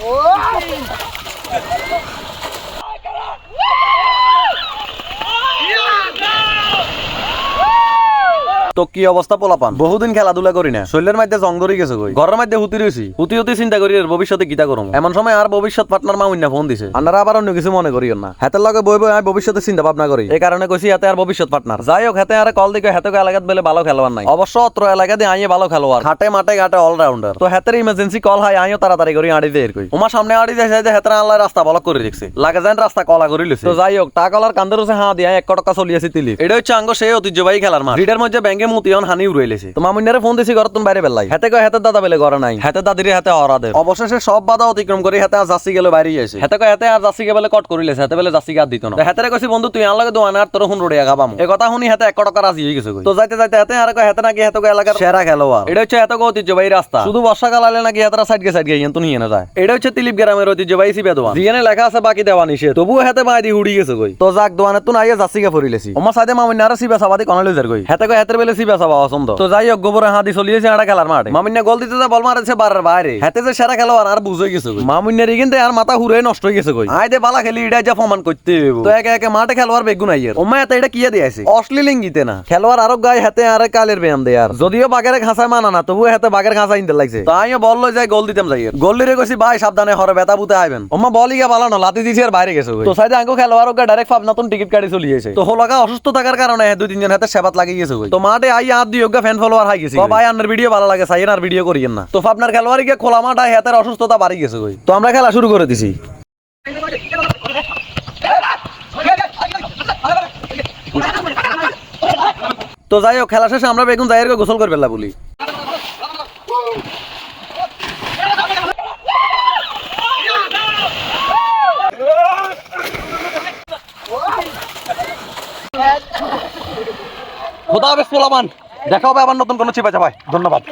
তো কি অবস্থা পোলাপান? বহুদিন খেলাধুলা করি না, শরীরের মধ্যে জং ধরে গেছে। কই ঘরের মধ্যে হুতি রয়েছি, হুতি চিন্তা করি ভবিষ্যতে কিতা করুম। এমন সময় আর ভবিষ্যৎ পার্টনার মাউন্না ফোন দিছে। আপনারা আবার অন্য কিছু মনে করিও না, হাতের লগে বই বই আমি ভবিষ্যতে চিন্তা ভাবনা করি। এই কারণে কইছি হাতে আর ভবিষ্যৎ পার্টনার। যাই হোক, হাতে আর কল দিকে হাতে এলাকাত বলে ভালো খেলোয়াড় নাই। অবশ্য অত্র এলাকা দিয়ে আইয়ে ভালো খেলোয়াড়, হাটে মাঠে ঘাটে অলরাউন্ডার। তো হাতের ইমার্জেন্সি কল হয়, আইও তাড়াতাড়ি করি আড়ি দেয়। কই তোমার সামনে আড়ি যায় যে হাতের আল্লাহ রাস্তা ব্লক করে দেখছে, লাগে যান রাস্তা কলা করে লিছে। তো যাই হোক, টাকালার কান্দের হচ্ছে হ্যাঁ দিয়া 1 টাকা চলিয়েছি তিলি। এটা হচ্ছে আঙ্গ সেই ঐতিহ্যবাহী খেলার মাঠ। রিডের মধ্যে ব্যাংকে মুতিয়ান হানি উড়াইলেছে। তো মামুন্যারে ফোন দিছি ঘর তুমি বাইরে বেলাই, হাতে কয় হাতের দাদা বেলে ঘরে নাই, হাতে দাদির হাতে অরাদের। অবশেষে সব বাধা অতিক্রম করে হাতে আর যাচ্ছি গেলে বাইরে যাইছে। হাতে কয় হাতে আর যাচ্ছি বেলে কট করিলেছে, হাতে বেলে যাচ্ছি আর দিত না। হাতে কইছি বন্ধু তুই আনলাগে দোয়ান আর তোর হুন রোড়িয়া খাবাম। এই কথা শুনি হাতে 1 টাকা রাজি হয়ে গেছে। তো যাইতে যাইতে হাতে আর কয় হাতে নাকি হাতে এলাকার সেরা খেলোয়াড়। এটা হচ্ছে হাতে ঐতিহ্যবাহী রাস্তা, শুধু বর্ষাকাল আলে নাকি হাতেরা সাইড গিয়ে কিন্তু নিয়ে না যায়। এটা হচ্ছে তিলিপ গ্রামের ঐতিহ্যবাহী সিবা দোয়ান, যেখানে লেখা আছে বাকি দেওয়া নিষেধ, তবুও হাতে বাই দিয়ে উড়ি গেছে। কই তো যাক দোয়ানের তুন আইয়া যাচ্ছি গে ফরিলেছি। আমার সাথে মামুন্না আর সিবা সাবাদি কনালে যার। কই হাতে কয় হাতের বেলে সিবা সাবা পছন্দ। তো যাই হোক, গোবরে হাদি চলিয়েছে আড়া খেলার মাঠে। মামুন্না গোল দিতে যা বল মারেছে বারের বাইরে, হাতে যে সেরা খেলোয়াড় আর বুঝে গেছে। কই মামুন্নার কিন্তু আর মাথা হুরে নষ্ট হয়ে গেছে। কই আই দে বালা খেলি এটা যা প্রমাণ করতে তো একে একে মাঠে খেলোয়াড় বেগুন আইয়ের ওমা এত এটা কিয়া দিয়েছে অশ্লীলিঙ্গিতে না খেলোয়াড় আরো গায়ে হাতে আর কালের ব্যায়াম দেয়। আর যদিও বাগের ঘাসায় মানা না, তবুও হাতে বাগের ঘাসা ইনতে লাগছে। তাইও বললো যাই গোল দিতাম যাই, গোল দিলে কইছি ভাই সাবধানে হরে বেতা বুতে আইবেন। ওমা বল ইয়া বালা না লাতি দিছি আর বাইরে গেছে। তো সাইডে আঙ্গো খেলোয়াড় ডাইরেক্ট ফাব নতুন টিকিট কাটি চলিয়েছে। তো হলাকা অসুস্থ থাকার কারণে 2-3 জন হাতে সেবাত লাগিয়ে গেছে। তো মাঠে আই আর দুই ফ্যান ফলোয়ার হাই গেছে। ভাই আপনার ভিডিও ভালো লাগে, সাইন আর ভিডিও করিয়েন না। তো আপনার খেলোয়াড় গিয়ে খোলা মাঠ হাতের অসুস্থতা বাড়ি গেছে। তো আমরা খেলা শুরু করে দিছি। তো যাই হোক, খেলা শেষে আমরা বেগুন যাই গোসল করে ফেললা বলি। খোদা হাফেজ পোলাপান, দেখা হবে আবার নতুন কোনো চিপা চাপায়। ধন্যবাদ।